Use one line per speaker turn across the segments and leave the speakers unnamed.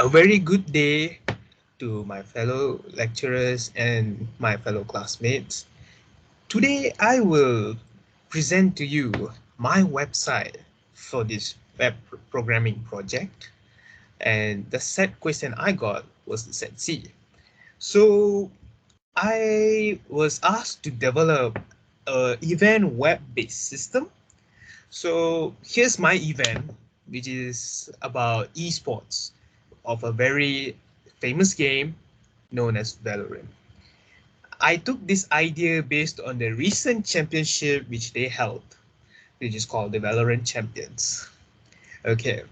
A very good day to my fellow lecturers and my fellow classmates. Today I will present to you my website for this web programming project, and the set question I got was the set C. So I was asked to develop an event web-based system. So here's my event, which is about esports of a very famous game known as Valorant. I took this idea based on the recent championship which they held, which is called the Valorant Champions. Okay,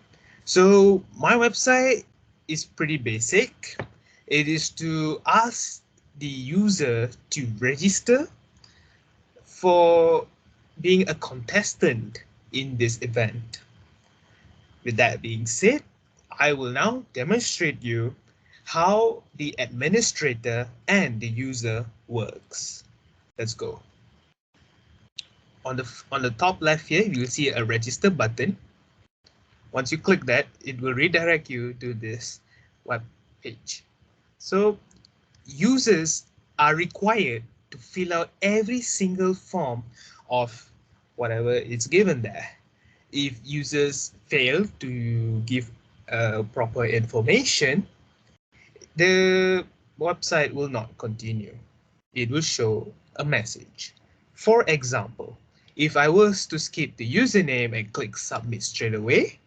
so my website is pretty basic. It is to ask the user to register for being a contestant in this event. With that being said, I will now demonstrate you how the administrator and the user works. Let's go. On the top left here, you will see a register button. Once you click that, it will redirect you to this web page. So users are required to fill out every single form of whatever is given there. If users fail to give proper information, the website will not continue. It will show a message. For example, if I was to skip the username and click submit straight away,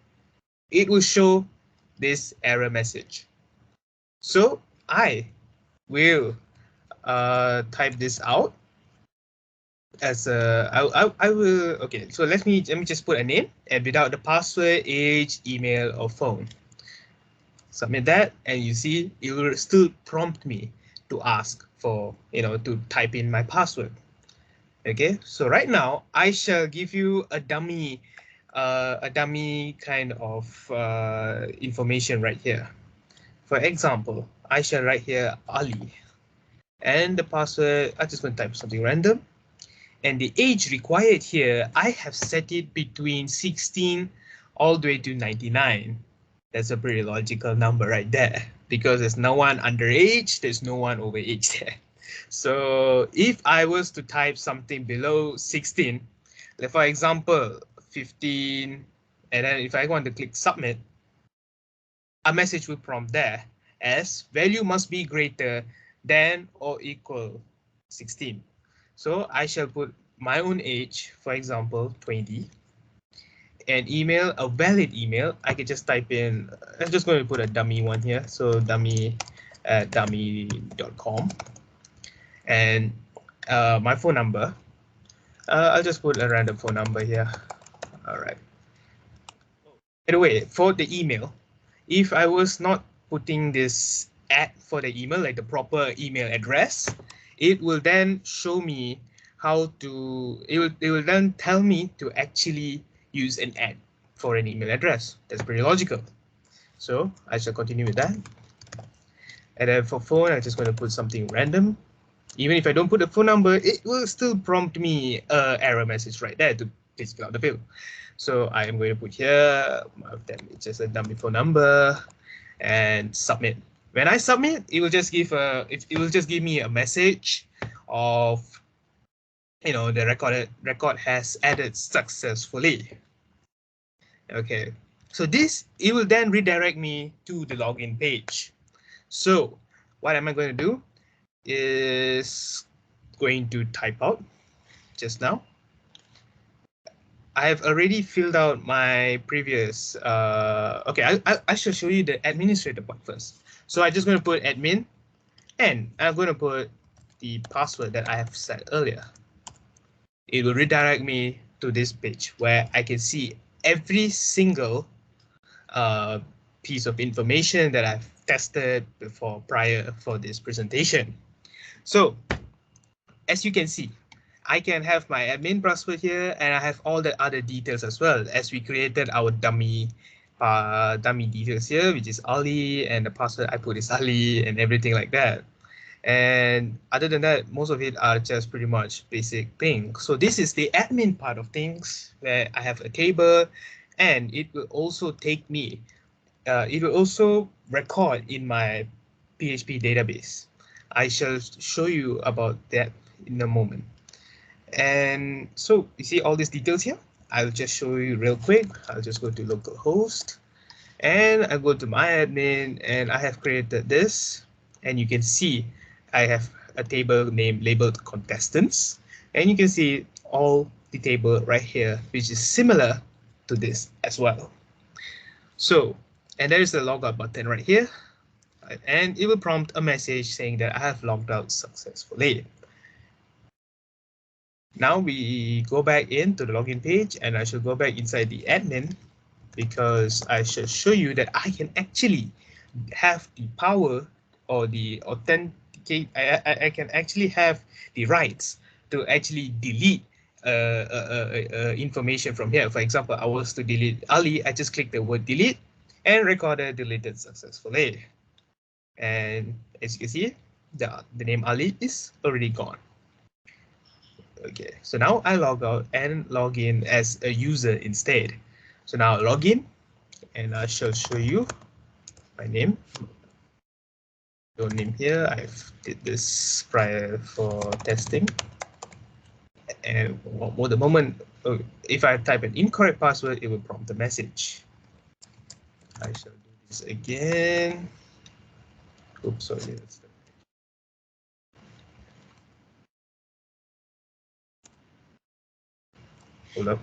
it will show this error message. So I will type this out as I will, okay, so let me just put a name and without the password, age, email, or phone. Submit that, and you see it will still prompt me to ask for, to type in my password. Okay, so right now I shall give you a dummy kind of information right here. For example, I shall write here Ali, and the password, I just want to type something random. And the age required here, I have set it between 16 all the way to 99. That's a pretty logical number right there, because there's no one underage, there's no one overage there. So if I was to type something below 16, like for example, 15, and then if I want to click submit, a message will prompt there as value must be greater than or equal 16. So I shall put my own age, for example, 20. And email, a valid email, I could just type in, I'm just going to put a dummy one here. So dummy@dummy.com. And my phone number, I'll just put a random phone number here. All right. By the way, for the email, if I was not putting this ad for the email, like the proper email address, it will then show me how to, it will then tell me to actually use an ad for an email address. That's pretty logical. So I shall continue with that. And then for phone, I'm just going to put something random. Even if I don't put a phone number, it will still prompt me an error message right there to please fill out the field. So I am going to put here, it's just a dummy phone number, and submit. When I submit, it will just give me a message of, the record has added successfully. Okay, so it will then redirect me to the login page. So what am I going to do is going to type out just now. I have already filled out my previous, okay, I should show you the administrator part first. So I'm just going to put admin, and I'm going to put the password that I have set earlier. It will redirect me to this page where I can see every single piece of information that I've tested prior for this presentation. So as you can see, I can have my admin password here, and I have all the other details as well, as we created our dummy details here, which is Ali, and the password I put is Ali, and everything like that. And other than that, most of it are just pretty much basic things. So this is the admin part of things, where I have a table, and it will also take me it will also record in my PHP database. I shall show you about that in a moment. And so you see all these details here. I'll just show you real quick. I'll just go to localhost and I go to my admin and I have created this, and you can see I have a table name labeled contestants, and you can see all the table right here, which is similar to this as well. So, and there is the logout button right here, and it will prompt a message saying that I have logged out successfully. Now we go back into the login page, and I should go back inside the admin because I should show you that I can actually have the power or the authenticate. I can actually have the rights to actually delete information from here. For example, I was to delete Ali, I just click the word delete and recorder deleted successfully. And as you can see, the name Ali is already gone. Okay, so now I log out and log in as a user instead. So now log in and I shall show you my name. Your name here, I've did this prior for testing. And the moment, if I type an incorrect password, it will prompt a message. I shall do this again. Oops, sorry. Hold up.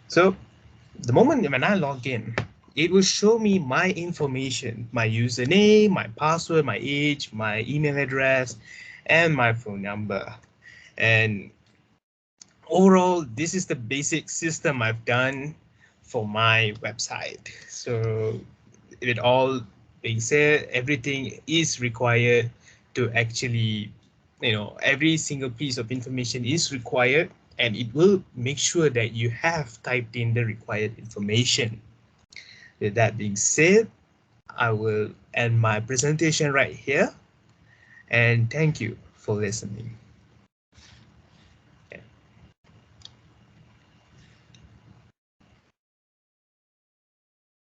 So the moment when I log in, it will show me my information, my username, my password, my age, my email address, and my phone number. And overall, this is the basic system I've done for my website. So with all being said, everything is required to actually, every single piece of information is required, and it will make sure that you have typed in the required information. With that being said, I will end my presentation right here, and thank you for listening.